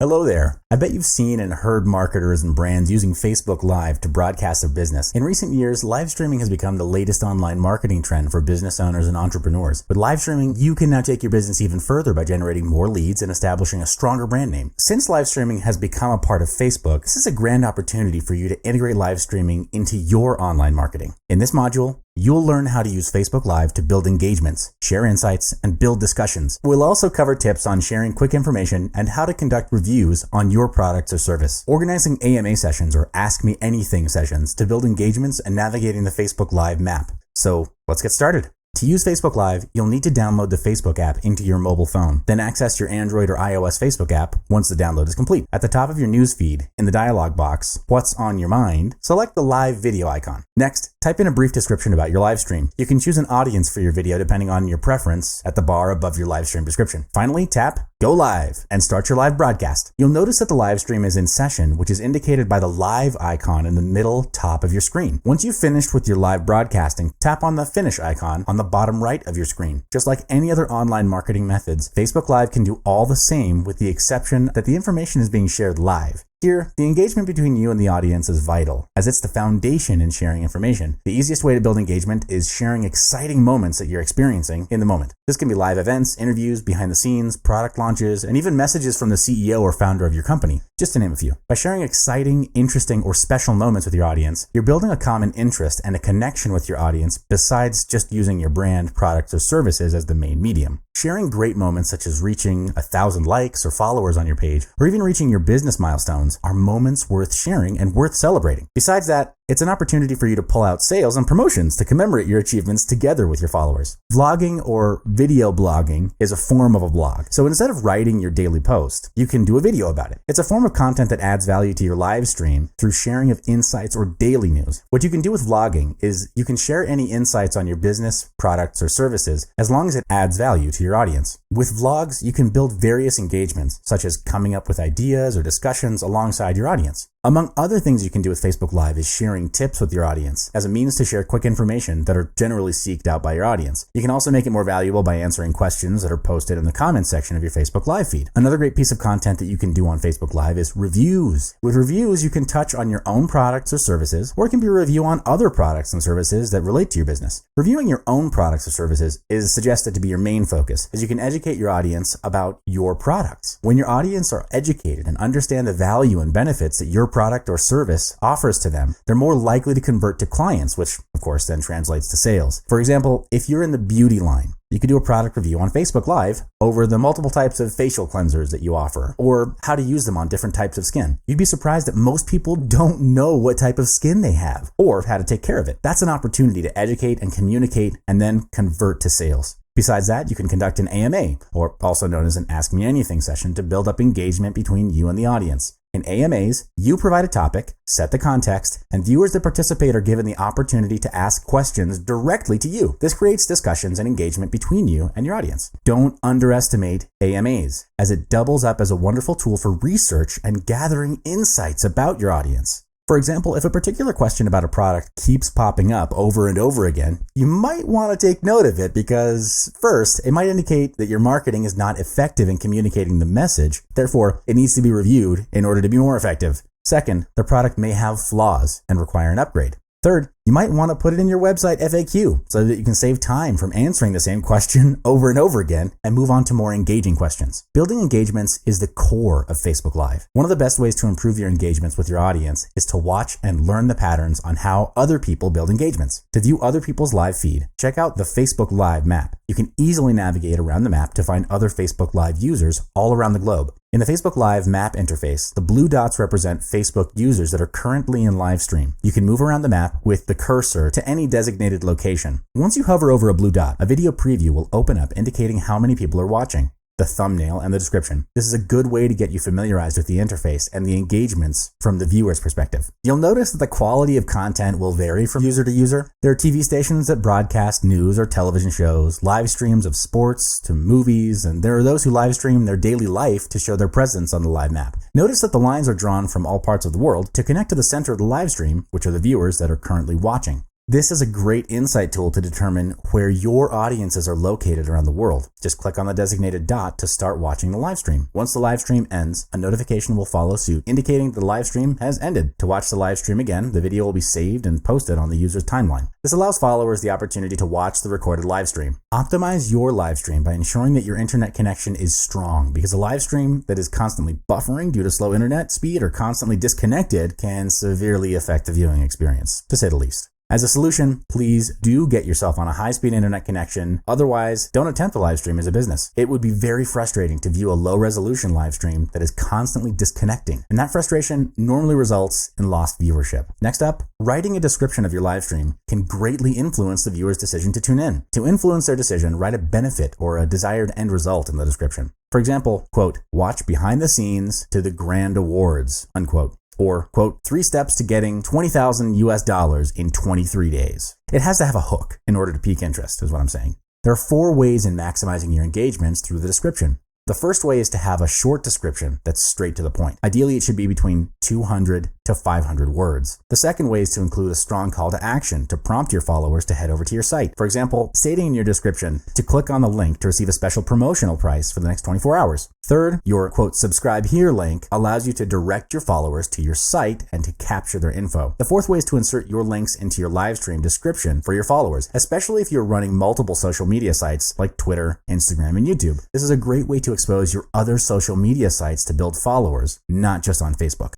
Hello there. I bet you've seen and heard marketers and brands using Facebook Live to broadcast their business. In recent years, live streaming has become the latest online marketing trend for business owners and entrepreneurs. With live streaming, you can now take your business even further by generating more leads and establishing a stronger brand name. Since live streaming has become a part of Facebook, this is a grand opportunity for you to integrate live streaming into your online marketing. In this module, you'll learn how to use Facebook Live to build engagements, share insights, and build discussions. We'll also cover tips on sharing quick information and how to conduct reviews on your products or service, organizing AMA sessions or Ask Me Anything sessions to build engagements and navigating the Facebook Live map. So let's get started. To use Facebook Live, you'll need to download the Facebook app into your mobile phone, then access your Android or iOS Facebook app once the download is complete. At the top of your newsfeed, in the dialog box, What's on Your Mind, select the live video icon. Next, type in a brief description about your live stream. You can choose an audience for your video depending on your preference at the bar above your live stream description. Finally, tap Go Live and start your live broadcast. You'll notice that the live stream is in session, which is indicated by the live icon in the middle top of your screen. Once you've finished with your live broadcasting, tap on the Finish icon on the bottom right of your screen. Just like any other online marketing methods, Facebook Live can do all the same with the exception that the information is being shared live. Here, the engagement between you and the audience is vital, as it's the foundation in sharing information. The easiest way to build engagement is sharing exciting moments that you're experiencing in the moment. This can be live events, interviews, behind the scenes, product launches, and even messages from the CEO or founder of your company, just to name a few. By sharing exciting, interesting, or special moments with your audience, you're building a common interest and a connection with your audience besides just using your brand, products, or services as the main medium. Sharing great moments such as reaching 1,000 likes or followers on your page, or even reaching your business milestones are moments worth sharing and worth celebrating. Besides that, it's an opportunity for you to pull out sales and promotions to commemorate your achievements together with your followers. Vlogging or video blogging is a form of a blog. So instead of writing your daily post, you can do a video about it. It's a form of content that adds value to your live stream through sharing of insights or daily news. What you can do with vlogging is you can share any insights on your business, products, or services as long as it adds value to your audience. With vlogs, you can build various engagements, such as coming up with ideas or discussions alongside your audience. Among other things you can do with Facebook Live is sharing tips with your audience as a means to share quick information that are generally seeked out by your audience. You can also make it more valuable by answering questions that are posted in the comments section of your Facebook Live feed. Another great piece of content that you can do on Facebook Live is reviews. With reviews, you can touch on your own products or services, or it can be a review on other products and services that relate to your business. Reviewing your own products or services is suggested to be your main focus, as you can educate your audience about your products. When your audience are educated and understand the value and benefits that your product or service offers to them, they're more likely to convert to clients, which of course then translates to sales. For example, if you're in the beauty line, you could do a product review on Facebook Live over the multiple types of facial cleansers that you offer, or how to use them on different types of skin. You'd be surprised that most people don't know what type of skin they have, or how to take care of it. That's an opportunity to educate and communicate and then convert to sales. Besides that, you can conduct an AMA, or also known as an Ask Me Anything session, to build up engagement between you and the audience. In AMAs, you provide a topic, set the context, and viewers that participate are given the opportunity to ask questions directly to you. This creates discussions and engagement between you and your audience. Don't underestimate AMAs, as it doubles up as a wonderful tool for research and gathering insights about your audience. For example, if a particular question about a product keeps popping up over and over again, you might want to take note of it because, first, it might indicate that your marketing is not effective in communicating the message. Therefore, it needs to be reviewed in order to be more effective. Second, the product may have flaws and require an upgrade. Third, you might want to put it in your website FAQ so that you can save time from answering the same question over and over again and move on to more engaging questions. Building engagements is the core of Facebook Live. One of the best ways to improve your engagements with your audience is to watch and learn the patterns on how other people build engagements. To view other people's live feed, check out the Facebook Live map. You can easily navigate around the map to find other Facebook Live users all around the globe. In the Facebook Live map interface, the blue dots represent Facebook users that are currently in live stream. You can move around the map with the cursor to any designated location. Once you hover over a blue dot, a video preview will open up indicating how many people are watching. The thumbnail, and the description. This is a good way to get you familiarized with the interface and the engagements from the viewer's perspective. You'll notice that the quality of content will vary from user to user. There are TV stations that broadcast news or television shows, live streams of sports to movies, and there are those who live stream their daily life to show their presence on the live map. Notice that the lines are drawn from all parts of the world to connect to the center of the live stream, which are the viewers that are currently watching. This is a great insight tool to determine where your audiences are located around the world. Just click on the designated dot to start watching the live stream. Once the live stream ends, a notification will follow suit indicating the live stream has ended. To watch the live stream again, the video will be saved and posted on the user's timeline. This allows followers the opportunity to watch the recorded live stream. Optimize your live stream by ensuring that your internet connection is strong, because a live stream that is constantly buffering due to slow internet speed or constantly disconnected can severely affect the viewing experience, to say the least. As a solution, please do get yourself on a high-speed internet connection. Otherwise, don't attempt a live stream as a business. It would be very frustrating to view a low-resolution live stream that is constantly disconnecting, and that frustration normally results in lost viewership. Next up, writing a description of your live stream can greatly influence the viewer's decision to tune in. To influence their decision, write a benefit or a desired end result in the description. For example, quote, "Watch behind the scenes to the grand awards," unquote. Or, quote, "3 steps to getting $20,000 in 23 days. It has to have a hook in order to pique interest, is what I'm saying. There are 4 ways in maximizing your engagements through the description. The first way is to have a short description that's straight to the point. Ideally, it should be between 200 to 500 words. The second way is to include a strong call to action to prompt your followers to head over to your site. For example, stating in your description to click on the link to receive a special promotional price for the next 24 hours. Third, your, quote, "subscribe here" link allows you to direct your followers to your site and to capture their info. The fourth way is to insert your links into your live stream description for your followers, especially if you're running multiple social media sites like Twitter, Instagram, and YouTube. This is a great way to expose your other social media sites to build followers, not just on Facebook.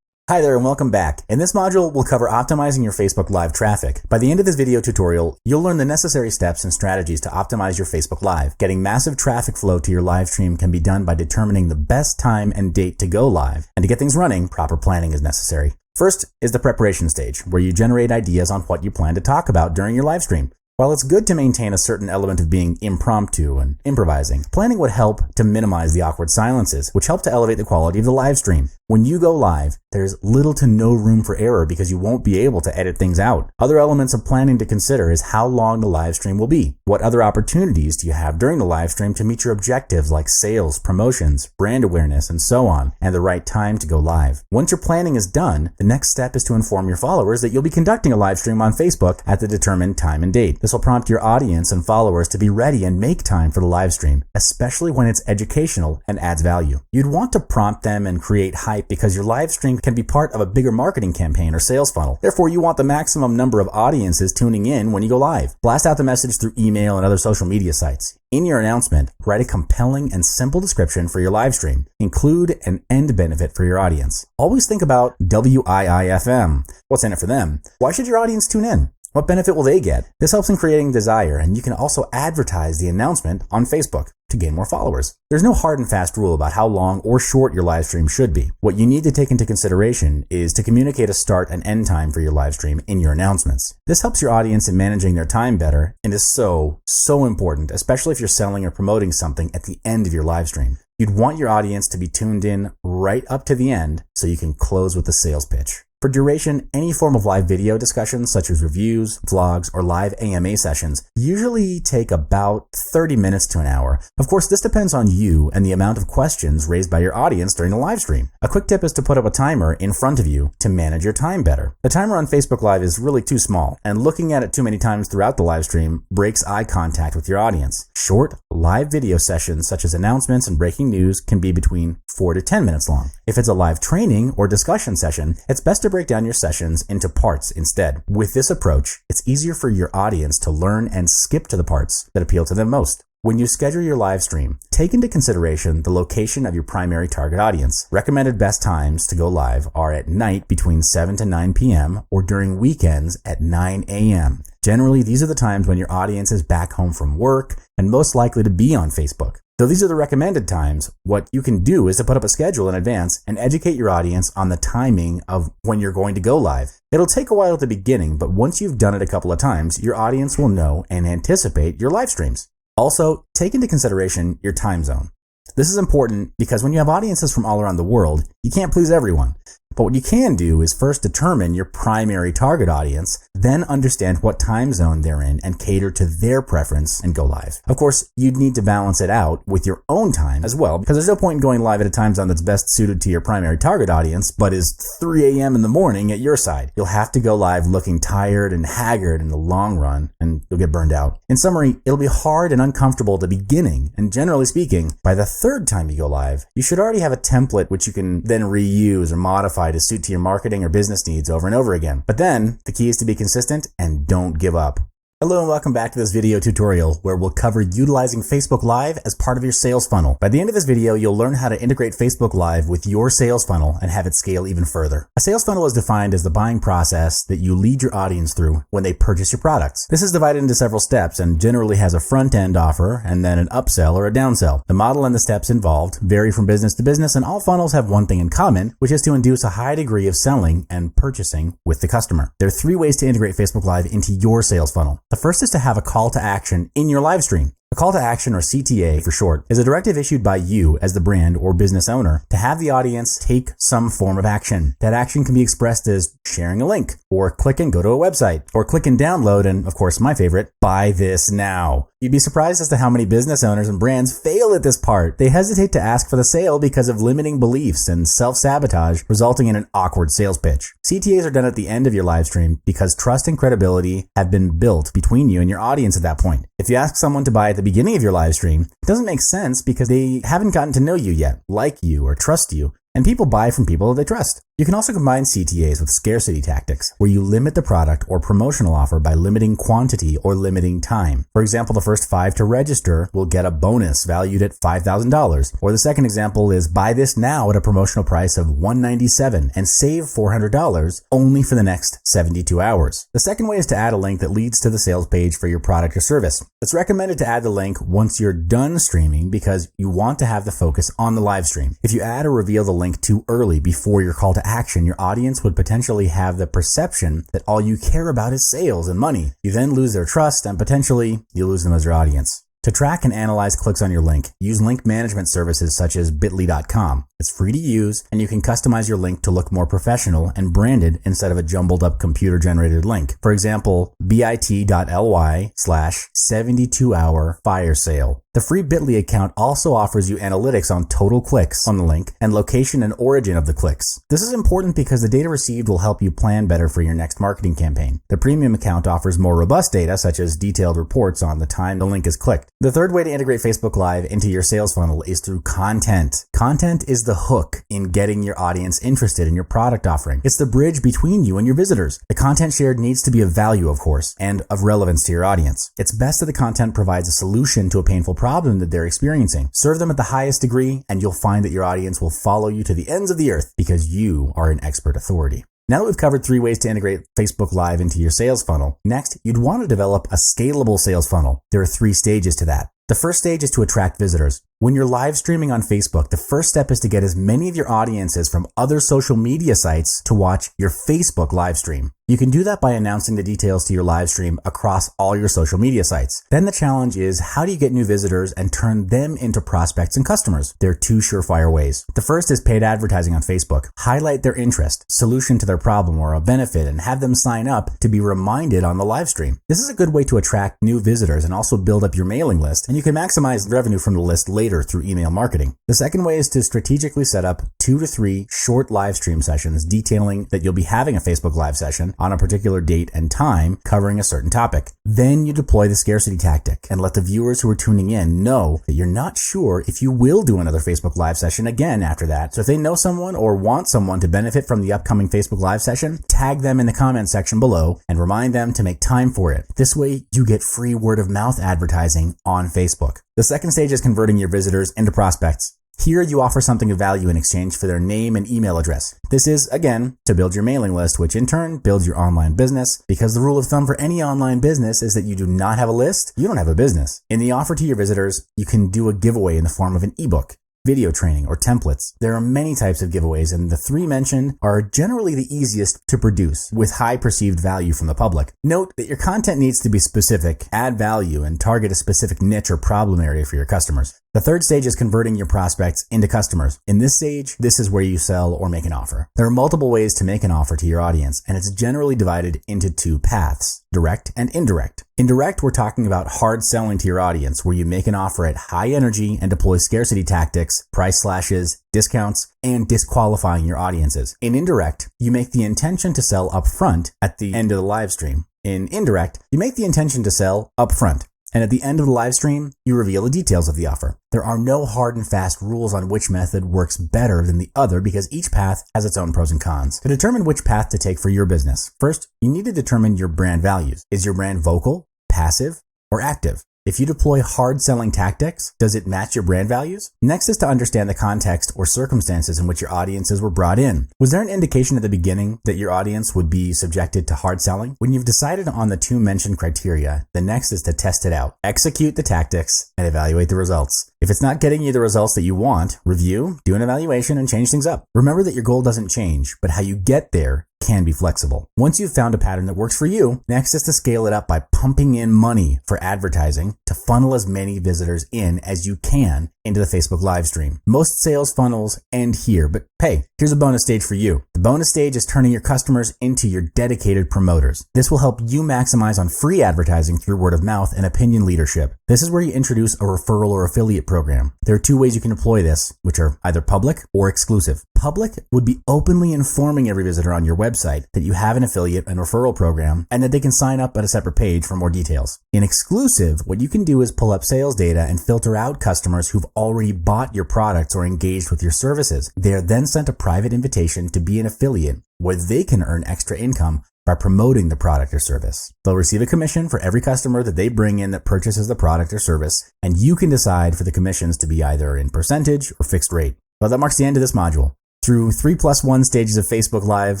Hi there and welcome back. In this module, we'll cover optimizing your Facebook Live traffic. By the end of this video tutorial, you'll learn the necessary steps and strategies to optimize your Facebook Live. Getting massive traffic flow to your live stream can be done by determining the best time and date to go live. And to get things running, proper planning is necessary. First is the preparation stage, where you generate ideas on what you plan to talk about during your live stream. While it's good to maintain a certain element of being impromptu and improvising, planning would help to minimize the awkward silences, which help to elevate the quality of the live stream. When you go live, there's little to no room for error because you won't be able to edit things out. Other elements of planning to consider is how long the live stream will be. What other opportunities do you have during the live stream to meet your objectives like sales, promotions, brand awareness, and so on, and the right time to go live. Once your planning is done, the next step is to inform your followers that you'll be conducting a live stream on Facebook at the determined time and date. This will prompt your audience and followers to be ready and make time for the live stream, especially when it's educational and adds value. You'd want to prompt them and create hype because your live stream can be part of a bigger marketing campaign or sales funnel. Therefore, you want the maximum number of audiences tuning in when you go live. Blast out the message through email and other social media sites. In your announcement, write a compelling and simple description for your live stream. Include an end benefit for your audience. Always think about WIIFM. What's in it for them? Why should your audience tune in? What benefit will they get? This helps in creating desire, and you can also advertise the announcement on Facebook to gain more followers. There's no hard and fast rule about how long or short your live stream should be. What you need to take into consideration is to communicate a start and end time for your live stream in your announcements. This helps your audience in managing their time better and is so important, especially if you're selling or promoting something at the end of your live stream. You'd want your audience to be tuned in right up to the end so you can close with the sales pitch. For duration, any form of live video discussions such as reviews, vlogs, or live AMA sessions usually take about 30 minutes to an hour. Of course, this depends on you and the amount of questions raised by your audience during the live stream. A quick tip is to put up a timer in front of you to manage your time better. The timer on Facebook Live is really too small, and looking at it too many times throughout the live stream breaks eye contact with your audience. Short, live video sessions such as announcements and breaking news can be between 4 to 10 minutes long. If it's a live training or discussion session, it's best to break down your sessions into parts instead. With this approach, it's easier for your audience to learn and skip to the parts that appeal to them most. When you schedule your live stream, take into consideration the location of your primary target audience. Recommended best times to go live are at night between 7 to 9 p.m. or during weekends at 9 a.m. Generally, these are the times when your audience is back home from work and most likely to be on Facebook. Though these are the recommended times, what you can do is to put up a schedule in advance and educate your audience on the timing of when you're going to go live. It'll take a while at the beginning, but once you've done it a couple of times, your audience will know and anticipate your live streams. Also, take into consideration your time zone. This is important because when you have audiences from all around the world, you can't please everyone. But what you can do is first determine your primary target audience, then understand what time zone they're in and cater to their preference and go live. Of course, you'd need to balance it out with your own time as well, because there's no point in going live at a time zone that's best suited to your primary target audience, but is 3 a.m. in the morning at your side. You'll have to go live looking tired and haggard in the long run, and you'll get burned out. In summary, it'll be hard and uncomfortable at the beginning, and generally speaking, by the third time you go live, you should already have a template which you can then reuse or modify to suit to your marketing or business needs over and over again. But then, the key is to be consistent and don't give up. Hello and welcome back to this video tutorial where we'll cover utilizing Facebook Live as part of your sales funnel. By the end of this video, you'll learn how to integrate Facebook Live with your sales funnel and have it scale even further. A sales funnel is defined as the buying process that you lead your audience through when they purchase your products. This is divided into several steps and generally has a front-end offer and then an upsell or a downsell. The model and the steps involved vary from business to business, and all funnels have one thing in common, which is to induce a high degree of selling and purchasing with the customer. There are 3 ways to integrate Facebook Live into your sales funnel. The first is to have a call to action in your live stream. A call to action, or CTA for short, is a directive issued by you as the brand or business owner to have the audience take some form of action. That action can be expressed as sharing a link, or click and go to a website, or click and download, and of course my favorite, buy this now. You'd be surprised as to how many business owners and brands fail at this part. They hesitate to ask for the sale because of limiting beliefs and self-sabotage, resulting in an awkward sales pitch. CTAs are done at the end of your live stream because trust and credibility have been built between you and your audience at that point. If you ask someone to buy at the beginning of your live stream, it doesn't make sense because they haven't gotten to know you yet, like you, or trust you. And people buy from people they trust. You can also combine CTAs with scarcity tactics, where you limit the product or promotional offer by limiting quantity or limiting time. For example, the first 5 to register will get a bonus valued at $5,000. Or the second example is buy this now at a promotional price of $197 and save $400 only for the next 72 hours. The second way is to add a link that leads to the sales page for your product or service. It's recommended to add the link once you're done streaming because you want to have the focus on the live stream. If you add or reveal the link too early before your call to action, your audience would potentially have the perception that all you care about is sales and money. You then lose their trust and potentially you lose them as your audience. To track and analyze clicks on your link, use link management services such as bitly.com. It's free to use, and you can customize your link to look more professional and branded instead of a jumbled up computer generated link. For example, bit.ly/72-hour fire sale. The free Bitly account also offers you analytics on total clicks on the link and location and origin of the clicks. This is important because the data received will help you plan better for your next marketing campaign. The premium account offers more robust data, such as detailed reports on the time the link is clicked. The third way to integrate Facebook Live into your sales funnel is through content. Content is the hook in getting your audience interested in your product offering. It's the bridge between you and your visitors. The content shared needs to be of value, of course, and of relevance to your audience. It's best that the content provides a solution to a painful problem that they're experiencing. Serve them at the highest degree, and you'll find that your audience will follow you to the ends of the earth because you are an expert authority. Now that we've covered 3 ways to integrate Facebook Live into your sales funnel, next, you'd want to develop a scalable sales funnel. There are 3 stages to that. The first stage is to attract visitors. When you're live streaming on Facebook, the first step is to get as many of your audiences from other social media sites to watch your Facebook live stream. You can do that by announcing the details to your live stream across all your social media sites. Then the challenge is, how do you get new visitors and turn them into prospects and customers? There are 2 surefire ways. The first is paid advertising on Facebook. Highlight their interest, solution to their problem, or a benefit, and have them sign up to be reminded on the live stream. This is a good way to attract new visitors and also build up your mailing list, and you can maximize revenue from the list later through email marketing. The second way is to strategically set up 2 to 3 short live stream sessions detailing that you'll be having a Facebook Live session on a particular date and time covering a certain topic. Then you deploy the scarcity tactic and let the viewers who are tuning in know that you're not sure if you will do another Facebook Live session again after that. So if they know someone or want someone to benefit from the upcoming Facebook Live session, tag them in the comment section below and remind them to make time for it. This way you get free word of mouth advertising on Facebook. The second stage is converting your visitors into prospects. Here you offer something of value in exchange for their name and email address. This is, again, to build your mailing list, which in turn builds your online business, because the rule of thumb for any online business is that you do not have a list, you don't have a business. In the offer to your visitors, you can do a giveaway in the form of an ebook, video training, or templates. There are many types of giveaways, and the 3 mentioned are generally the easiest to produce with high perceived value from the public. Note that your content needs to be specific, add value, and target a specific niche or problem area for your customers. The third stage is converting your prospects into customers. In this stage, this is where you sell or make an offer. There are multiple ways to make an offer to your audience, and it's generally divided into two paths, direct and indirect. Indirect, we're talking about hard selling to your audience, where you make an offer at high energy and deploy scarcity tactics, price slashes, discounts, and disqualifying your audiences. In indirect, you make the intention to sell upfront at the end of the live stream. In indirect, you make the intention to sell upfront. And at the end of the live stream, you reveal the details of the offer. There are no hard and fast rules on which method works better than the other because each path has its own pros and cons. To determine which path to take for your business, first, you need to determine your brand values. Is your brand vocal, passive, or active? If you deploy hard selling tactics, does it match your brand values? Next is to understand the context or circumstances in which your audiences were brought in. Was there an indication at the beginning that your audience would be subjected to hard selling? When you've decided on the two mentioned criteria, the next is to test it out. Execute the tactics and evaluate the results. If it's not getting you the results that you want, review, do an evaluation, and change things up. Remember that your goal doesn't change, but how you get there can be flexible. Once you've found a pattern that works for you, next is to scale it up by pumping in money for advertising to funnel as many visitors in as you can into the Facebook live stream. Most sales funnels end here, but hey, here's a bonus stage for you. The bonus stage is turning your customers into your dedicated promoters. This will help you maximize on free advertising through word of mouth and opinion leadership. This is where you introduce a referral or affiliate program. There are two ways you can deploy this, which are either public or exclusive. Public would be openly informing every visitor on your website that you have an affiliate and referral program and that they can sign up at a separate page for more details. In exclusive, what you can do is pull up sales data and filter out customers who've already bought your products or engaged with your services. They are then sent a private invitation to be an affiliate where they can earn extra income by promoting the product or service. They'll receive a commission for every customer that they bring in that purchases the product or service, and you can decide for the commissions to be either in percentage or fixed rate. Well, that marks the end of this module. Through 3+1 stages of Facebook Live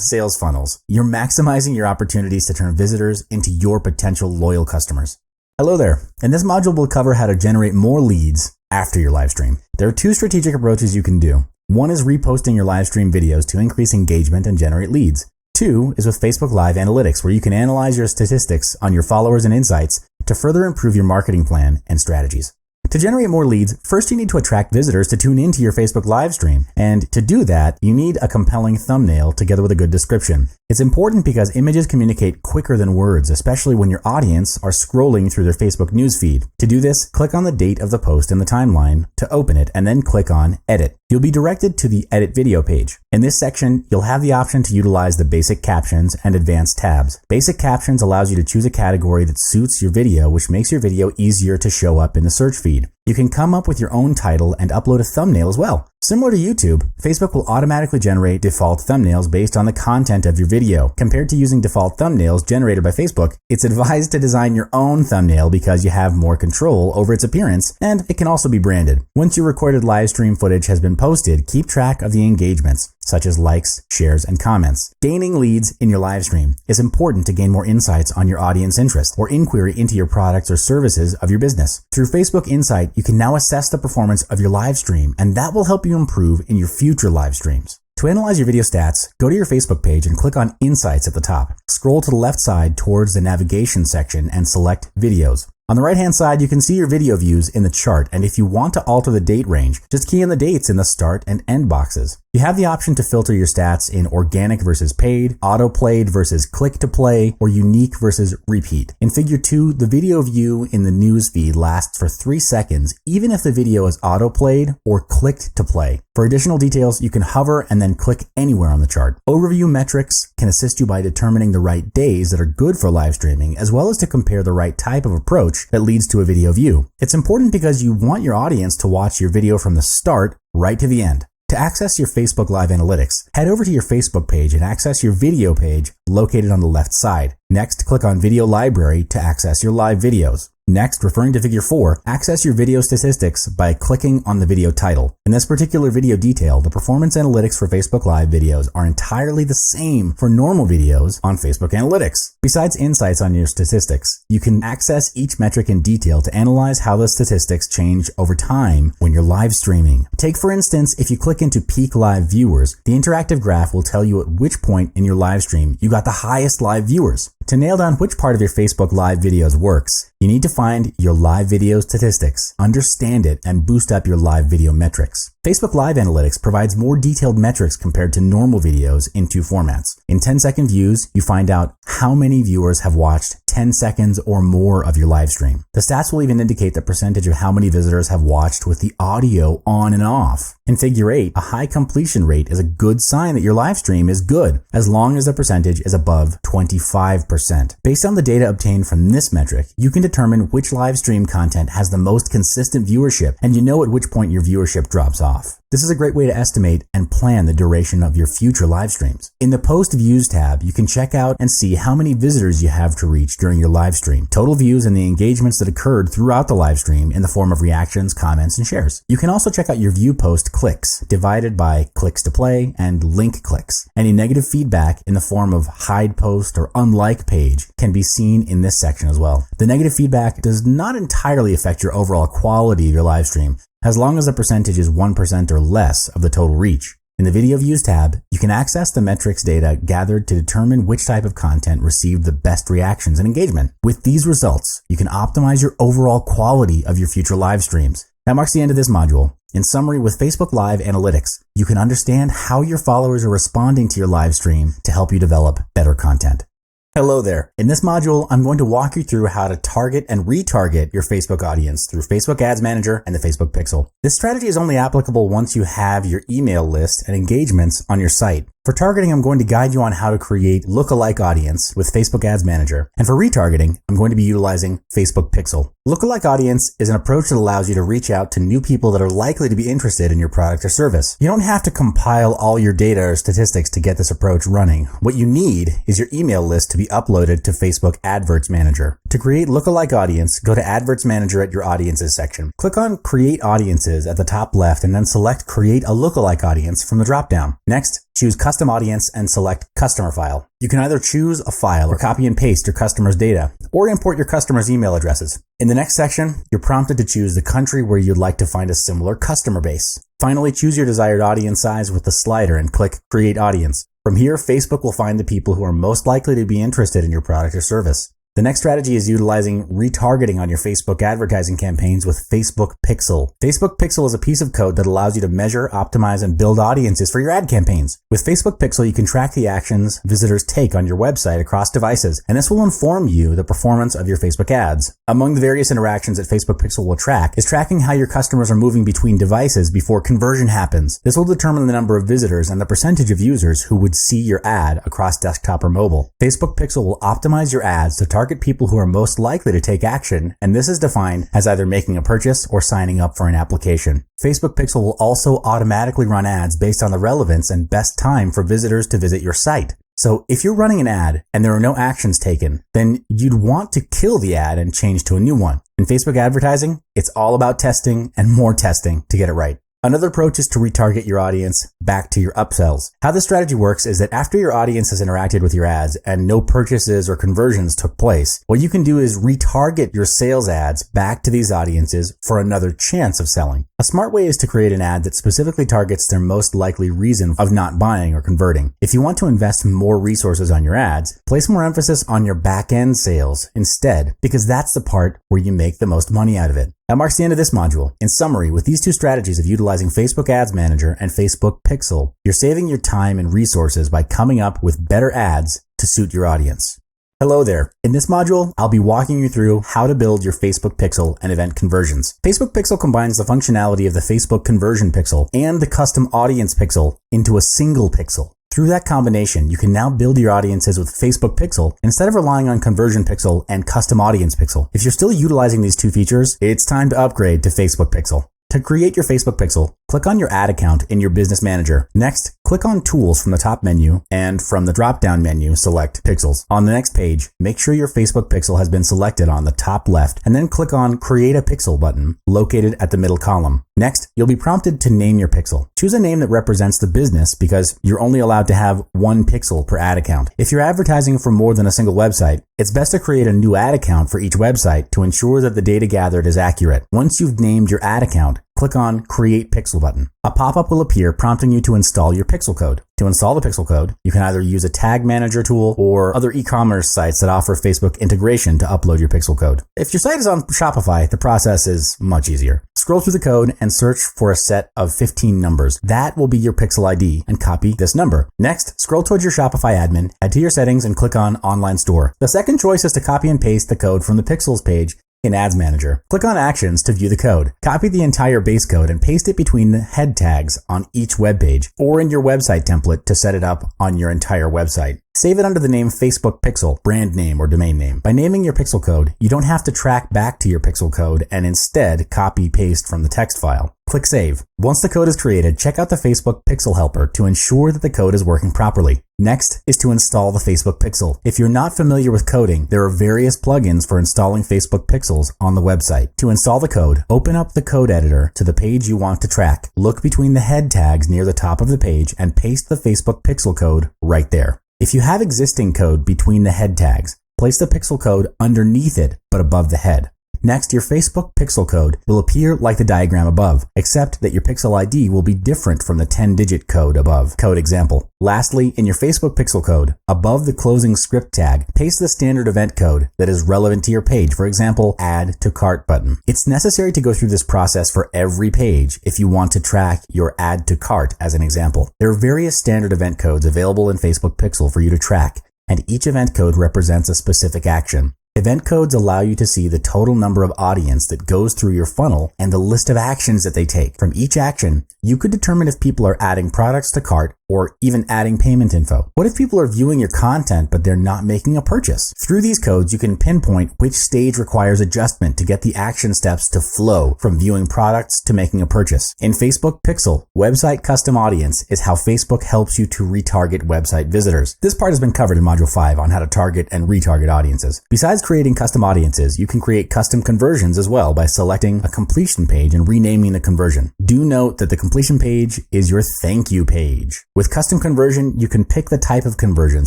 sales funnels, you're maximizing your opportunities to turn visitors into your potential loyal customers. Hello there. In this module, we'll cover how to generate more leads after your live stream. There are two strategic approaches you can do. One is reposting your live stream videos to increase engagement and generate leads. Two is with Facebook Live Analytics, where you can analyze your statistics on your followers and insights to further improve your marketing plan and strategies. To generate more leads, first you need to attract visitors to tune into your Facebook live stream. And to do that, you need a compelling thumbnail together with a good description. It's important because images communicate quicker than words, especially when your audience are scrolling through their Facebook newsfeed. To do this, click on the date of the post in the timeline to open it and then click on Edit. You'll be directed to the Edit Video page. In this section, you'll have the option to utilize the basic captions and advanced tabs. Basic captions allows you to choose a category that suits your video, which makes your video easier to show up in the search feed. You can come up with your own title and upload a thumbnail as well. Similar to YouTube, Facebook will automatically generate default thumbnails based on the content of your video. Compared to using default thumbnails generated by Facebook, it's advised to design your own thumbnail because you have more control over its appearance, and it can also be branded. Once your recorded live stream footage has been posted, keep track of the engagements, such as likes, shares, and comments. Gaining leads in your live stream is important to gain more insights on your audience interest or inquiry into your products or services of your business. Through Facebook Insight, you can now assess the performance of your live stream, and that will help you improve in your future live streams. To analyze your video stats, go to your Facebook page and click on Insights at the top. Scroll to the left side towards the navigation section and select Videos. On the right-hand side, you can see your video views in the chart, and if you want to alter the date range, just key in the dates in the start and end boxes. You have the option to filter your stats in organic versus paid, auto-played versus click-to-play, or unique versus repeat. In Figure 2, the video view in the news feed lasts for 3 seconds, even if the video is auto-played or clicked-to-play. For additional details, you can hover and then click anywhere on the chart. Overview metrics can assist you by determining the right days that are good for live streaming, as well as to compare the right type of approach that leads to a video view. It's important because you want your audience to watch your video from the start right to the end. To access your Facebook Live Analytics, head over to your Facebook page and access your video page located on the left side. Next, click on Video Library to access your live videos. Next, referring to Figure 4, access your video statistics by clicking on the video title. In this particular video detail, the performance analytics for Facebook Live videos are entirely the same for normal videos on Facebook Analytics. Besides insights on your statistics, you can access each metric in detail to analyze how the statistics change over time when you're live streaming. Take, for instance, if you click into Peak Live Viewers, the interactive graph will tell you at which point in your live stream you got the highest live viewers. To nail down which part of your Facebook Live videos works, you need to find your live video statistics, understand it, and boost up your live video metrics. Facebook Live Analytics provides more detailed metrics compared to normal videos in two formats. In 10-second views, you find out how many viewers have watched 10 seconds or more of your live stream. The stats will even indicate the percentage of how many visitors have watched with the audio on and off. In Figure 8, a high completion rate is a good sign that your live stream is good, as long as the percentage is above 25%. Based on the data obtained from this metric, you can determine which live stream content has the most consistent viewership, and you know at which point your viewership drops off. This is a great way to estimate and plan the duration of your future live streams. In the Post Views tab, you can check out and see how many visitors you have to reach during your live stream, total views, and the engagements that occurred throughout the live stream in the form of reactions, comments, and shares. You can also check out your view post clicks, divided by clicks to play and link clicks. Any negative feedback in the form of hide post or unlike page can be seen in this section as well. The negative feedback does not entirely affect your overall quality of your live stream, as long as the percentage is 1% or less of the total reach. In the Video Views tab, you can access the metrics data gathered to determine which type of content received the best reactions and engagement. With these results, you can optimize your overall quality of your future live streams. That marks the end of this module. In summary, with Facebook Live Analytics, you can understand how your followers are responding to your live stream to help you develop better content. Hello there. In this module, I'm going to walk you through how to target and retarget your Facebook audience through Facebook Ads Manager and the Facebook Pixel. This strategy is only applicable once you have your email list and engagements on your site. For targeting, I'm going to guide you on how to create lookalike audience with Facebook Ads Manager. And for retargeting, I'm going to be utilizing Facebook Pixel. Lookalike audience is an approach that allows you to reach out to new people that are likely to be interested in your product or service. You don't have to compile all your data or statistics to get this approach running. What you need is your email list to be uploaded to Facebook Adverts Manager. To create lookalike audience, go to Adverts Manager at your Audiences section. Click on Create Audiences at the top left and then select Create a Lookalike Audience from the drop-down. Next, choose Custom Audience and select Customer File. You can either choose a file or copy and paste your customer's data or import your customer's email addresses. In the next section, you're prompted to choose the country where you'd like to find a similar customer base. Finally, choose your desired audience size with the slider and click Create Audience. From here, Facebook will find the people who are most likely to be interested in your product or service. The next strategy is utilizing retargeting on your Facebook advertising campaigns with Facebook Pixel. Facebook Pixel is a piece of code that allows you to measure, optimize, and build audiences for your ad campaigns. With Facebook Pixel, you can track the actions visitors take on your website across devices, and this will inform you the performance of your Facebook ads. Among the various interactions that Facebook Pixel will track is tracking how your customers are moving between devices before conversion happens. This will determine the number of visitors and the percentage of users who would see your ad across desktop or mobile. Facebook Pixel will optimize your ads to target people who are most likely to take action, and this is defined as either making a purchase or signing up for an application. Facebook Pixel will also automatically run ads based on the relevance and best time for visitors to visit your site. So if you're running an ad and there are no actions taken, then you'd want to kill the ad and change to a new one. In Facebook advertising, it's all about testing and more testing to get it right. Another approach is to retarget your audience back to your upsells. How this strategy works is that after your audience has interacted with your ads and no purchases or conversions took place, what you can do is retarget your sales ads back to these audiences for another chance of selling. A smart way is to create an ad that specifically targets their most likely reason of not buying or converting. If you want to invest more resources on your ads, place more emphasis on your back-end sales instead, because that's the part where you make the most money out of it. That marks the end of this module. In summary, with these two strategies of utilizing Facebook Ads Manager and Facebook Pixel, you're saving your time and resources by coming up with better ads to suit your audience. Hello there. In this module, I'll be walking you through how to build your Facebook Pixel and event conversions. Facebook Pixel combines the functionality of the Facebook Conversion Pixel and the Custom Audience Pixel into a single pixel. Through that combination, you can now build your audiences with Facebook Pixel instead of relying on Conversion Pixel and Custom Audience Pixel. If you're still utilizing these two features, it's time to upgrade to Facebook Pixel. To create your Facebook Pixel, click on your ad account in your Business Manager. Next, click on Tools from the top menu, and from the drop-down menu, select Pixels. On the next page, make sure your Facebook Pixel has been selected on the top left, and then click on Create a Pixel button, located at the middle column. Next, you'll be prompted to name your pixel. Choose a name that represents the business because you're only allowed to have one pixel per ad account. If you're advertising for more than a single website, it's best to create a new ad account for each website to ensure that the data gathered is accurate. Once you've named your ad account, click on Create Pixel button. A pop-up will appear prompting you to install your pixel code. To install the pixel code, you can either use a tag manager tool or other e-commerce sites that offer Facebook integration to upload your pixel code. If your site is on Shopify, the process is much easier. Scroll through the code and search for a set of 15 numbers. That will be your pixel ID, and copy this number. Next, scroll towards your Shopify admin, head to your settings, and click on Online Store. The second choice is to copy and paste the code from the Pixels page in Ads Manager. Click on Actions to view the code. Copy the entire base code and paste it between the head tags on each web page or in your website template to set it up on your entire website. Save it under the name Facebook Pixel, brand name or domain name. By naming your pixel code, you don't have to track back to your pixel code and instead copy-paste from the text file. Click Save. Once the code is created, check out the Facebook Pixel Helper to ensure that the code is working properly. Next is to install the Facebook Pixel. If you're not familiar with coding, there are various plugins for installing Facebook Pixels on the website. To install the code, open up the code editor to the page you want to track. Look between the head tags near the top of the page and paste the Facebook Pixel code right there. If you have existing code between the head tags, place the pixel code underneath it but above the head. Next, your Facebook pixel code will appear like the diagram above, except that your pixel ID will be different from the 10-digit code above. Code example. Lastly, in your Facebook pixel code, above the closing script tag, paste the standard event code that is relevant to your page. For example, Add to Cart button. It's necessary to go through this process for every page if you want to track your Add to Cart as an example. There are various standard event codes available in Facebook Pixel for you to track, and each event code represents a specific action. Event codes allow you to see the total number of audience that goes through your funnel and the list of actions that they take. From each action, you could determine if people are adding products to cart or even adding payment info. What if people are viewing your content but they're not making a purchase? Through these codes, you can pinpoint which stage requires adjustment to get the action steps to flow from viewing products to making a purchase. In Facebook Pixel, Website Custom Audience is how Facebook helps you to retarget website visitors. This part has been covered in Module 5 on how to target and retarget audiences. Besides creating custom audiences, you can create custom conversions as well by selecting a completion page and renaming the conversion. Do note that the completion page is your thank you page. With custom conversion, you can pick the type of conversion,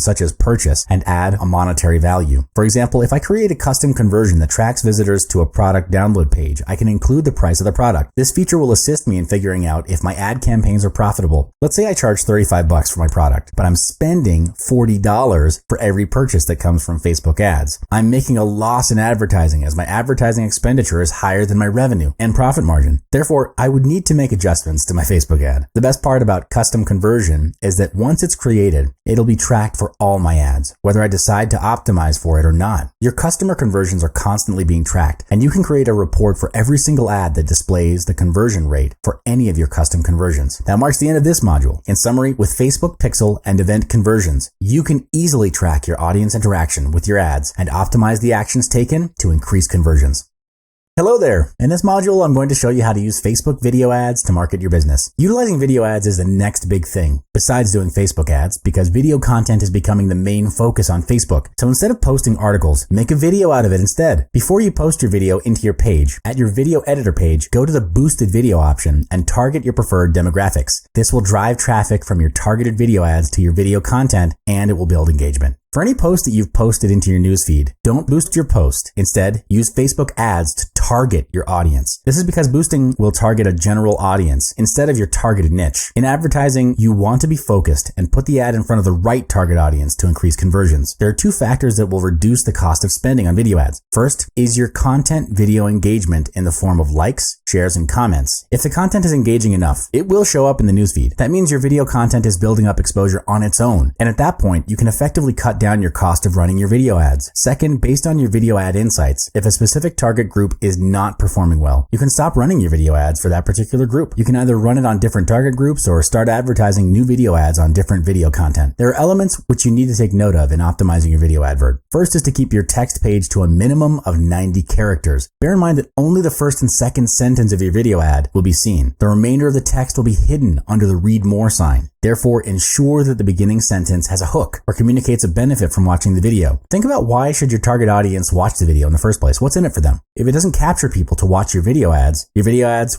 such as purchase, and add a monetary value. For example, if I create a custom conversion that tracks visitors to a product download page, I can include the price of the product. This feature will assist me in figuring out if my ad campaigns are profitable. Let's say I charge $35 for my product, but I'm spending $40 for every purchase that comes from Facebook ads. I'm making a loss in advertising as my advertising expenditure is higher than my revenue and profit margin. Therefore, I would need to make adjustments to my Facebook ad. The best part about custom conversion is that once it's created, it'll be tracked for all my ads, whether I decide to optimize for it or not. Your customer conversions are constantly being tracked, and you can create a report for every single ad that displays the conversion rate for any of your custom conversions. That marks the end of this module. In summary, with Facebook Pixel and event conversions, you can easily track your audience interaction with your ads and optimize the actions taken to increase conversions. Hello there! In this module, I'm going to show you how to use Facebook video ads to market your business. Utilizing video ads is the next big thing, besides doing Facebook ads, because video content is becoming the main focus on Facebook. So instead of posting articles, make a video out of it instead. Before you post your video into your page, at your video editor page, go to the boosted video option and target your preferred demographics. This will drive traffic from your targeted video ads to your video content, and it will build engagement. For any post that you've posted into your newsfeed, don't boost your post. Instead, use Facebook ads to target your audience. This is because boosting will target a general audience instead of your targeted niche. In advertising, you want to be focused and put the ad in front of the right target audience to increase conversions. There are two factors that will reduce the cost of spending on video ads. First is your content video engagement in the form of likes, shares, and comments. If the content is engaging enough, it will show up in the newsfeed. That means your video content is building up exposure on its own. And at that point, you can effectively cut down your cost of running your video ads. Second, based on your video ad insights, if a specific target group is not performing well, you can stop running your video ads for that particular group. You can either run it on different target groups or start advertising new video ads on different video content. There are elements which you need to take note of in optimizing your video advert. First is to keep your text page to a minimum of 90 characters. Bear in mind that only the first and second sentence of your video ad will be seen. The remainder of the text will be hidden under the read more sign. Therefore, ensure that the beginning sentence has a hook or communicates a benefit from watching the video. Think about why should your target audience watch the video in the first place? What's in it for them? If it doesn't capture people to watch your video ads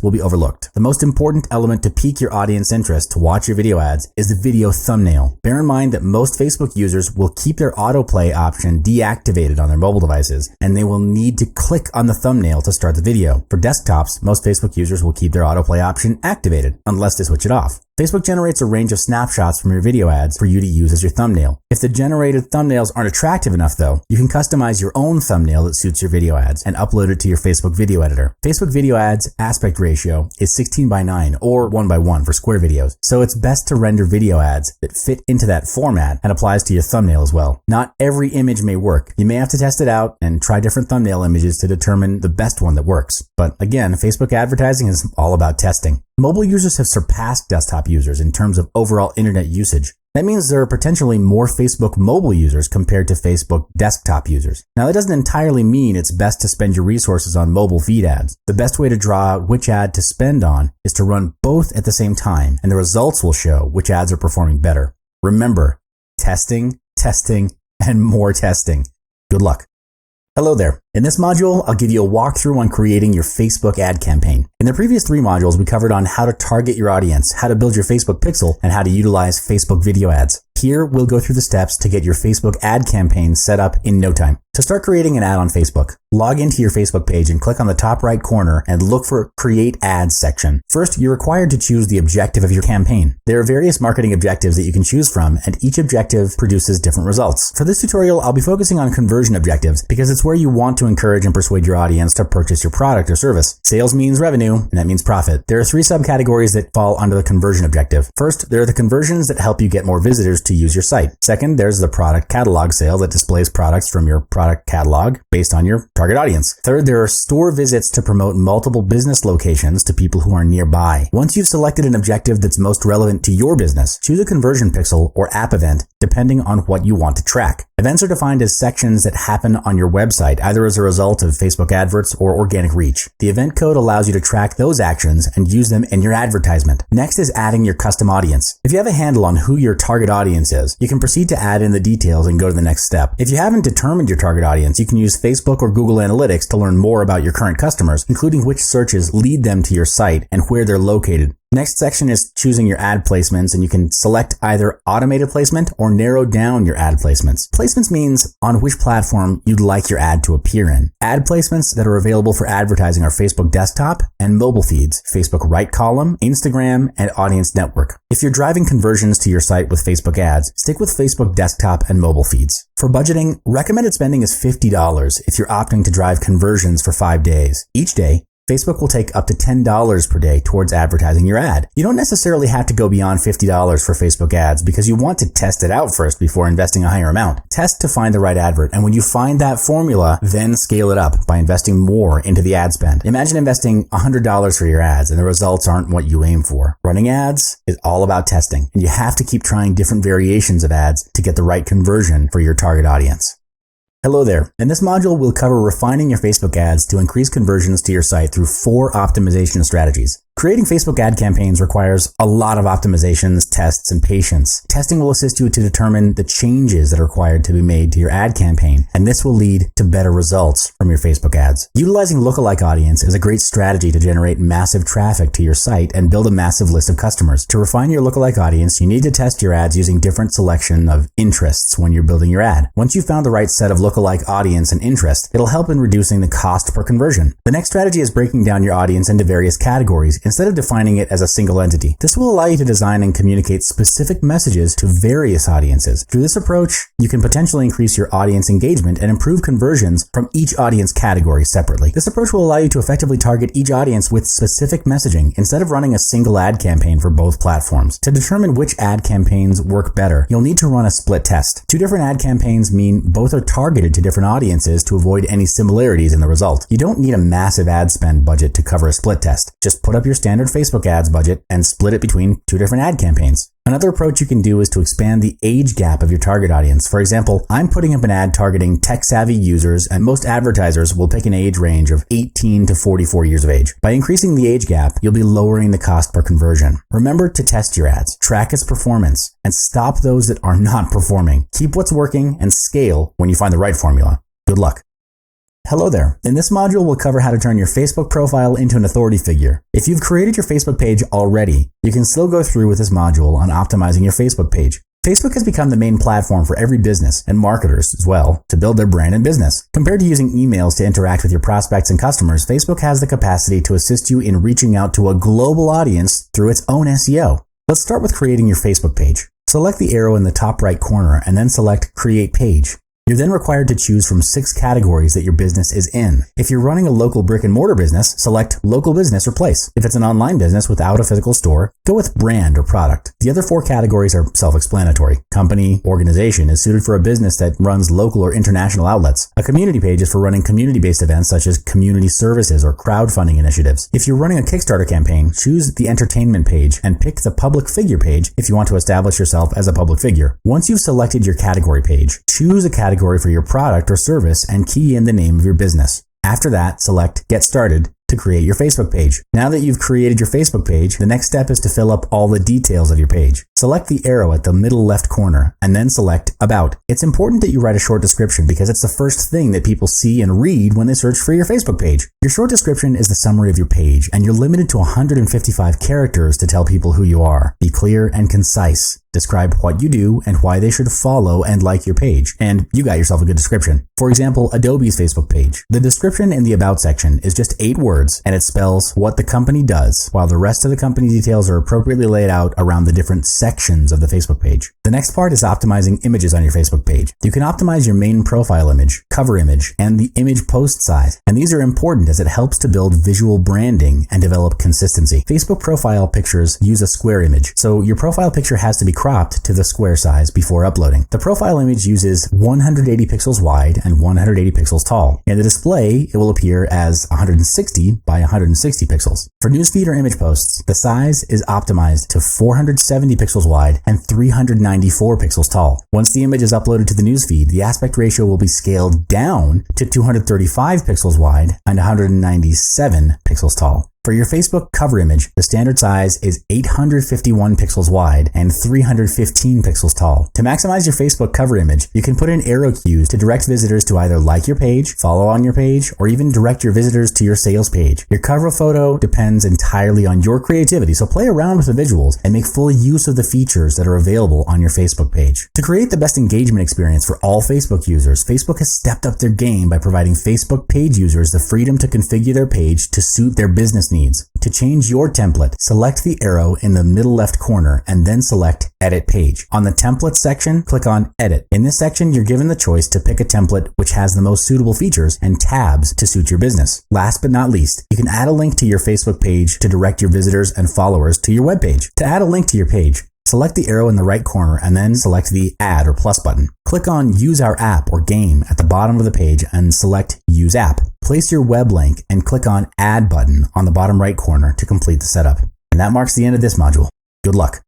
will be overlooked. The most important element to pique your audience interest to watch your video ads is the video thumbnail. Bear in mind that most Facebook users will keep their autoplay option deactivated on their mobile devices, and they will need to click on the thumbnail to start the video. For desktops, most Facebook users will keep their autoplay option activated unless they switch it off. Facebook generates a range of snapshots from your video ads for you to use as your thumbnail. If the generated thumbnails aren't attractive enough though, you can customize your own thumbnail that suits your video ads and upload it to your Facebook video editor. Facebook video ads aspect ratio is 16:9 or 1:1 for square videos, so it's best to render video ads that fit into that format and applies to your thumbnail as well. Not every image may work. You may have to test it out and try different thumbnail images to determine the best one that works. But again, Facebook advertising is all about testing. Mobile users have surpassed desktop users in terms of overall internet usage. That means there are potentially more Facebook mobile users compared to Facebook desktop users. Now, that doesn't entirely mean it's best to spend your resources on mobile feed ads. The best way to draw out which ad to spend on is to run both at the same time, and the results will show which ads are performing better. Remember, testing, and more testing. Good luck. Hello there. In this module, I'll give you a walkthrough on creating your Facebook ad campaign. In the previous 3 modules, we covered on how to target your audience, how to build your Facebook pixel, and how to utilize Facebook video ads. Here, we'll go through the steps to get your Facebook ad campaign set up in no time. To start creating an ad on Facebook, log into your Facebook page and click on the top right corner and look for Create Ads section. First, you're required to choose the objective of your campaign. There are various marketing objectives that you can choose from, and each objective produces different results. For this tutorial, I'll be focusing on conversion objectives because it's where you want to encourage and persuade your audience to purchase your product or service. Sales means revenue, and that means profit. There are 3 subcategories that fall under the conversion objective. First, there are the conversions that help you get more visitors to use your site. Second, there's the product catalog sale that displays products from your product catalog based on your target audience. Third, there are store visits to promote multiple business locations to people who are nearby. Once you've selected an objective that's most relevant to your business, choose a conversion pixel or app event depending on what you want to track. Events are defined as sections that happen on your website, either as a result of Facebook adverts or organic reach. The event code allows you to track those actions and use them in your advertisement. Next is adding your custom audience. If you have a handle on who your target audience is, you can proceed to add in the details and go to the next step. If you haven't determined your target audience, you can use Facebook or Google Analytics to learn more about your current customers, including which searches lead them to your site and where they're located. Next section is choosing your ad placements, and you can select either automated placement or narrow down your ad placements. Placements means on which platform you'd like your ad to appear in. Ad placements that are available for advertising are Facebook desktop and mobile feeds, Facebook right column, Instagram, and audience network. If you're driving conversions to your site with Facebook ads, stick with Facebook desktop and mobile feeds. For budgeting, recommended spending is $50 if you're opting to drive conversions for 5 days. Each day, Facebook will take up to $10 per day towards advertising your ad. You don't necessarily have to go beyond $50 for Facebook ads because you want to test it out first before investing a higher amount. Test to find the right advert, and when you find that formula, then scale it up by investing more into the ad spend. Imagine investing $100 for your ads and the results aren't what you aim for. Running ads is all about testing, and you have to keep trying different variations of ads to get the right conversion for your target audience. Hello there. In this module, we'll cover refining your Facebook ads to increase conversions to your site through 4 optimization strategies. Creating Facebook ad campaigns requires a lot of optimizations, tests, and patience. Testing will assist you to determine the changes that are required to be made to your ad campaign, and this will lead to better results from your Facebook ads. Utilizing lookalike audience is a great strategy to generate massive traffic to your site and build a massive list of customers. To refine your lookalike audience, you need to test your ads using different selection of interests when you're building your ad. Once you've found the right set of lookalike audience and interest, it'll help in reducing the cost per conversion. The next strategy is breaking down your audience into various categories instead of defining it as a single entity. This will allow you to design and communicate specific messages to various audiences. Through this approach, you can potentially increase your audience engagement and improve conversions from each audience category separately. This approach will allow you to effectively target each audience with specific messaging instead of running a single ad campaign for both platforms. To determine which ad campaigns work better, you'll need to run a split test. 2 different ad campaigns mean both are targeted to different audiences to avoid any similarities in the result. You don't need a massive ad spend budget to cover a split test. Just put up your standard Facebook ads budget and split it between 2 different ad campaigns. Another approach you can do is to expand the age gap of your target audience. For example, I'm putting up an ad targeting tech-savvy users, and most advertisers will pick an age range of 18 to 44 years of age. By increasing the age gap, you'll be lowering the cost per conversion. Remember to test your ads, track its performance, and stop those that are not performing. Keep what's working and scale when you find the right formula. Good luck. Hello there. In this module, we'll cover how to turn your Facebook profile into an authority figure. If you've created your Facebook page already, you can still go through with this module on optimizing your Facebook page. Facebook has become the main platform for every business, and marketers as well, to build their brand and business. Compared to using emails to interact with your prospects and customers, Facebook has the capacity to assist you in reaching out to a global audience through its own SEO. Let's start with creating your Facebook page. Select the arrow in the top right corner and then select Create Page. You're then required to choose from 6 categories that your business is in. If you're running a local brick and mortar business, select local business or place. If it's an online business without a physical store, go with brand or product. The other 4 categories are self-explanatory. Company, organization is suited for a business that runs local or international outlets. A community page is for running community-based events such as community services or crowdfunding initiatives. If you're running a Kickstarter campaign, choose the entertainment page and pick the public figure page if you want to establish yourself as a public figure. Once you've selected your category page, choose a category for your product or service and key in the name of your business. After that, select Get Started to create your Facebook page. Now that you've created your Facebook page, the next step is to fill up all the details of your page. Select the arrow at the middle left corner and then select About. It's important that you write a short description because it's the first thing that people see and read when they search for your Facebook page. Your short description is the summary of your page, and you're limited to 155 characters to tell people who you are. Be clear and concise. Describe what you do and why they should follow and like your page, and you got yourself a good description. For example, Adobe's Facebook page. The description in the About section is just 8 words, and it spells what the company does, while the rest of the company details are appropriately laid out around the different sections of the Facebook page. The next part is optimizing images on your Facebook page. You can optimize your main profile image, cover image, and the image post size, and these are important as it helps to build visual branding and develop consistency. Facebook profile pictures use a square image, so your profile picture has to be cropped to the square size before uploading. The profile image uses 180 pixels wide and 180 pixels tall. In the display, it will appear as 160 by 160 pixels. For newsfeed or image posts, the size is optimized to 470 pixels wide and 394 pixels tall. Once the image is uploaded to the newsfeed, the aspect ratio will be scaled down to 235 pixels wide and 197 pixels tall. For your Facebook cover image, the standard size is 851 pixels wide and 315 pixels tall. To maximize your Facebook cover image, you can put in arrow cues to direct visitors to either like your page, follow on your page, or even direct your visitors to your sales page. Your cover photo depends entirely on your creativity, so play around with the visuals and make full use of the features that are available on your Facebook page. To create the best engagement experience for all Facebook users, Facebook has stepped up their game by providing Facebook page users the freedom to configure their page to suit their business needs. To change your template, select the arrow in the middle left corner and then select Edit Page. On the Template section, click on Edit. In this section, you're given the choice to pick a template which has the most suitable features and tabs to suit your business. Last but not least, you can add a link to your Facebook page to direct your visitors and followers to your web page. To add a link to your page, select the arrow in the right corner and then select the Add or Plus button. Click on Use Our App or Game at the bottom of the page and select Use App. Place your web link and click on Add button on the bottom right corner to complete the setup. And that marks the end of this module. Good luck.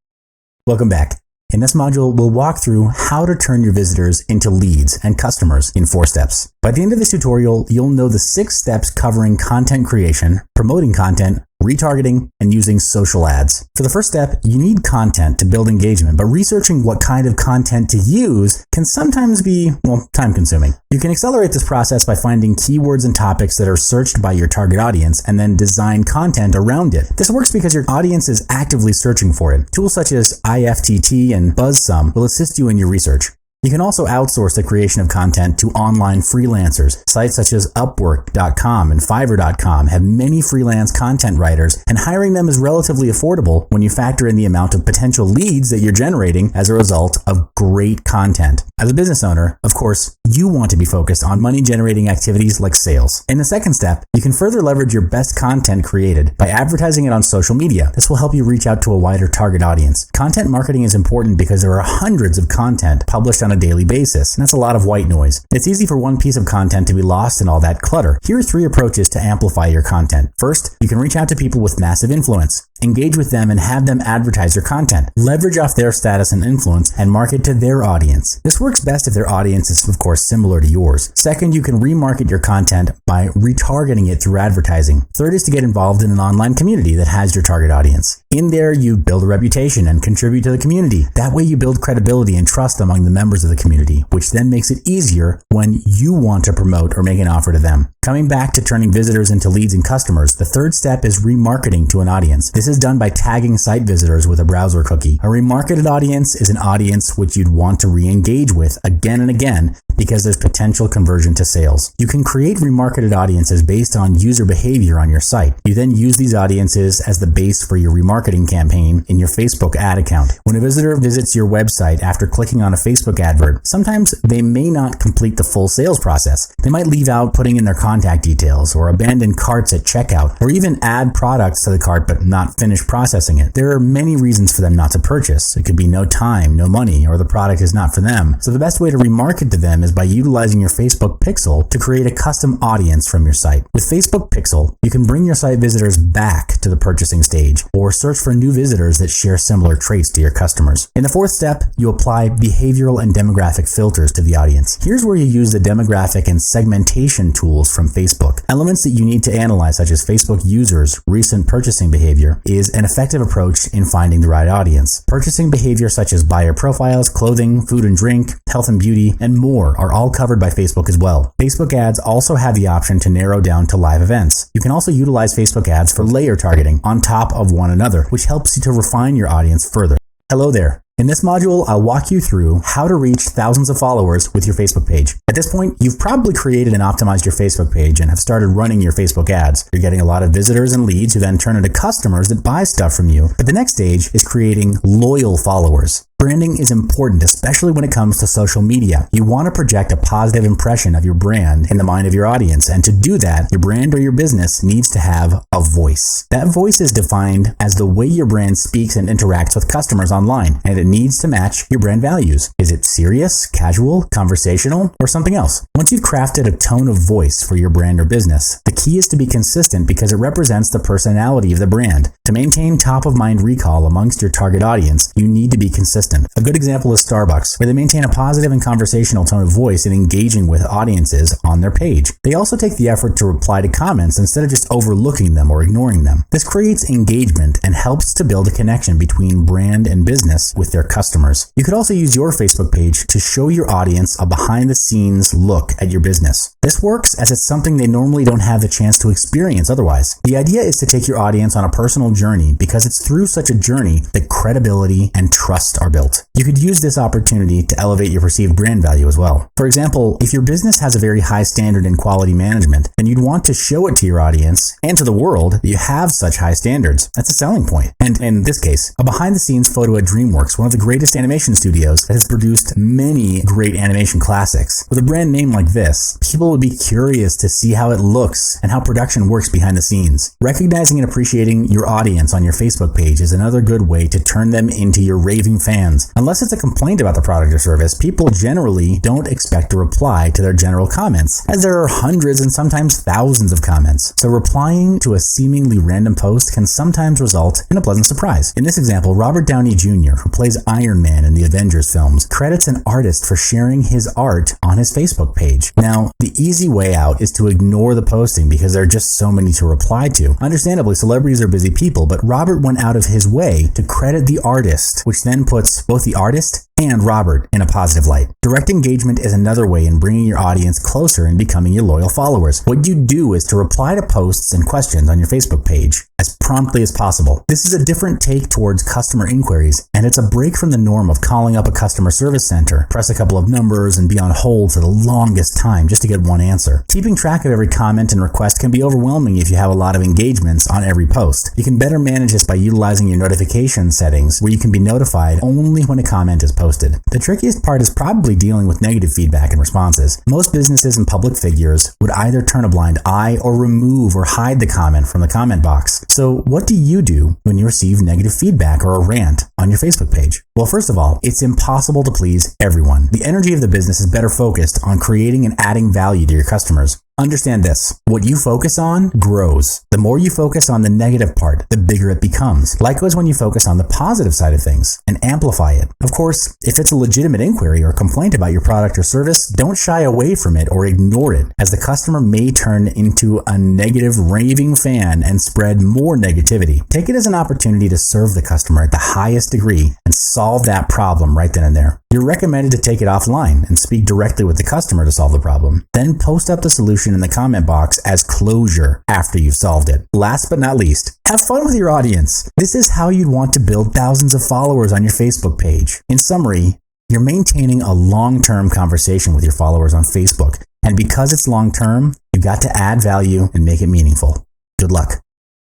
Welcome back. In this module, we'll walk through how to turn your visitors into leads and customers in 4 steps. By the end of this tutorial, you'll know the 6 steps covering content creation, promoting content, retargeting, and using social ads. For the first step, you need content to build engagement, but researching what kind of content to use can sometimes be, time-consuming. You can accelerate this process by finding keywords and topics that are searched by your target audience and then design content around it. This works because your audience is actively searching for it. Tools such as IFTT and BuzzSum will assist you in your research. You can also outsource the creation of content to online freelancers. Sites such as Upwork.com and Fiverr.com have many freelance content writers, and hiring them is relatively affordable when you factor in the amount of potential leads that you're generating as a result of great content. As a business owner, of course, you want to be focused on money-generating activities like sales. In the second step, you can further leverage your best content created by advertising it on social media. This will help you reach out to a wider target audience. Content marketing is important because there are hundreds of content published on a daily basis, and that's a lot of white noise. It's easy for one piece of content to be lost in all that clutter. Here are 3 approaches to amplify your content. First, you can reach out to people with massive influence. Engage with them and have them advertise your content. Leverage off their status and influence and market to their audience. This works best if their audience is, of course, similar to yours. Second, you can remarket your content by retargeting it through advertising. Third is to get involved in an online community that has your target audience. In there, you build a reputation and contribute to the community. That way you build credibility and trust among the members of the community, which then makes it easier when you want to promote or make an offer to them. Coming back to turning visitors into leads and customers, the third step is remarketing to an audience. This is done by tagging site visitors with a browser cookie. A remarketed audience is an audience which you'd want to re-engage with again and again because there's potential conversion to sales. You can create remarketed audiences based on user behavior on your site. You then use these audiences as the base for your remarketing campaign in your Facebook ad account. When a visitor visits your website after clicking on a Facebook advert, sometimes they may not complete the full sales process. They might leave out putting in their contact details or abandon carts at checkout or even add products to the cart but not finish processing it. There are many reasons for them not to purchase. It could be no time, no money, or the product is not for them. So the best way to remarket to them is by utilizing your Facebook Pixel to create a custom audience from your site. With Facebook Pixel, you can bring your site visitors back to the purchasing stage or search for new visitors that share similar traits to your customers. In the fourth step, you apply behavioral and demographic filters to the audience. Here's where you use the demographic and segmentation tools from Facebook. Elements that you need to analyze, such as Facebook users' recent purchasing behavior, is an effective approach in finding the right audience. Purchasing behavior such as buyer profiles, clothing, food and drink, health and beauty, and more are all covered by Facebook as well. Facebook ads also have the option to narrow down to live events. You can also utilize Facebook ads for layer targeting on top of one another, which helps you to refine your audience further. Hello there. In this module, I'll walk you through how to reach thousands of followers with your Facebook page. At this point, you've probably created and optimized your Facebook page and have started running your Facebook ads. You're getting a lot of visitors and leads who then turn into customers that buy stuff from you. But the next stage is creating loyal followers. Branding is important, especially when it comes to social media. You want to project a positive impression of your brand in the mind of your audience, and to do that, your brand or your business needs to have a voice. That voice is defined as the way your brand speaks and interacts with customers online, and it needs to match your brand values. Is it serious, casual, conversational, or something else? Once you've crafted a tone of voice for your brand or business, the key is to be consistent because it represents the personality of the brand. To maintain top-of-mind recall amongst your target audience, you need to be consistent. A good example is Starbucks, where they maintain a positive and conversational tone of voice in engaging with audiences on their page. They also take the effort to reply to comments instead of just overlooking them or ignoring them. This creates engagement and helps to build a connection between brand and business with their customers. You could also use your Facebook page to show your audience a behind-the-scenes look at your business. This works as it's something they normally don't have the chance to experience otherwise. The idea is to take your audience on a personal journey because it's through such a journey that credibility and trust are built. You could use this opportunity to elevate your perceived brand value as well. For example, if your business has a very high standard in quality management, then you'd want to show it to your audience and to the world that you have such high standards. That's a selling point. And in this case, a behind-the-scenes photo at DreamWorks, one of the greatest animation studios that has produced many great animation classics. With a brand name like this, people would be curious to see how it looks and how production works behind the scenes. Recognizing and appreciating your audience on your Facebook page is another good way to turn them into your raving fans. Unless it's a complaint about the product or service, people generally don't expect to reply to their general comments, as there are hundreds and sometimes thousands of comments. So replying to a seemingly random post can sometimes result in a pleasant surprise. In this example, Robert Downey Jr., who plays Iron Man in the Avengers films, credits an artist for sharing his art on his Facebook page. Now, the easy way out is to ignore the posting because there are just so many to reply to. Understandably, celebrities are busy people, but Robert went out of his way to credit the artist, which then puts both the artist and Robert in a positive light. Direct engagement is another way in bringing your audience closer and becoming your loyal followers. What you do is to reply to posts and questions on your Facebook page as promptly as possible. This is a different take towards customer inquiries, and it's a break from the norm of calling up a customer service center, press a couple of numbers, and be on hold for the longest time just to get one answer. Keeping track of every comment and request can be overwhelming if you have a lot of engagements on every post. You can better manage this by utilizing your notification settings, where you can be notified only when a comment is posted. The trickiest part is probably dealing with negative feedback and responses. Most businesses and public figures would either turn a blind eye or remove or hide the comment from the comment box. So what do you do when you receive negative feedback or a rant on your Facebook page? Well, first of all, it's impossible to please everyone. The energy of the business is better focused on creating and adding value to your customers. Understand this. What you focus on grows. The more you focus on the negative part, the bigger it becomes. Likewise, when you focus on the positive side of things and amplify it. Of course, if it's a legitimate inquiry or complaint about your product or service, don't shy away from it or ignore it, as the customer may turn into a negative raving fan and spread more negativity. Take it as an opportunity to serve the customer at the highest degree and solve that problem right then and there. You're recommended to take it offline and speak directly with the customer to solve the problem. Then post up the solution in the comment box as closure after you've solved it. Last but not least, have fun with your audience. This is how you'd want to build thousands of followers on your Facebook page. In summary, you're maintaining a long-term conversation with your followers on Facebook. And because it's long-term, you've got to add value and make it meaningful. Good luck.